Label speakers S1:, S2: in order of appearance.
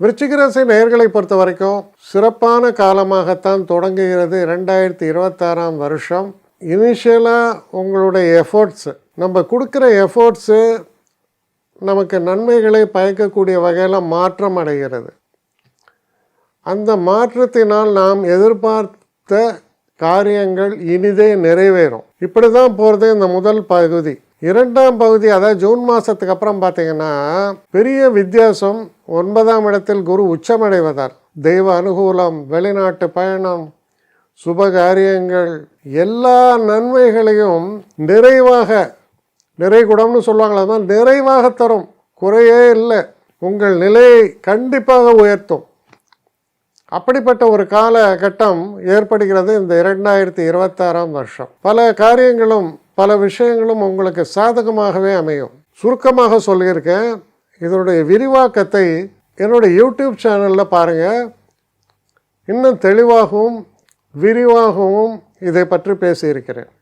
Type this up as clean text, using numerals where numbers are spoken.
S1: விருச்சிக ராசி நேயர்களை பொறுத்த வரைக்கும் சிறப்பான காலமாகத்தான் தொடங்குகிறது 2026 வருஷம். இனிஷியலாக உங்களுடைய எஃபோர்ட்ஸு, நம்ம கொடுக்குற எஃபோர்ட்ஸு நமக்கு நன்மைகளை பயக்கக்கூடிய வகையில் மாற்றம் அடைகிறது. அந்த மாற்றத்தினால் நாம் எதிர்பார்த்த காரியங்கள் இனிதே நிறைவேறும். இப்படி தான் போகிறது இந்த முதல் பகுதி. இரண்டாம் பகுதி, அதாவது ஜூன் மாதத்துக்கு அப்புறம் பார்த்தீங்கன்னா பெரிய வித்தியாசம். 9ஆம் இடத்தில் குரு உச்சமடைவதால் தெய்வ அனுகூலம், வெளிநாட்டு பயணம், சுபகாரியங்கள், எல்லா நன்மைகளையும் நிறைகுடம்னு சொல்லுவாங்களா, அதுதான் நிறைவாக தரும். குறையே இல்லை, உங்கள் நிலையை கண்டிப்பாக உயர்த்தும். அப்படிப்பட்ட ஒரு காலகட்டம் ஏற்படுகிறது இந்த 2026 வருஷம். பல காரியங்களும் பல விஷயங்களும் உங்களுக்கு சாதகமாகவே அமையும். சுருக்கமாக சொல்லியிருக்கேன். இதனுடைய விரிவாக்கத்தை என்னுடைய யூடியூப் சேனலில் பாருங்கள். இன்னும் தெளிவாகவும் விரிவாகவும் இதை பற்றி பேசியிருக்கிறேன்.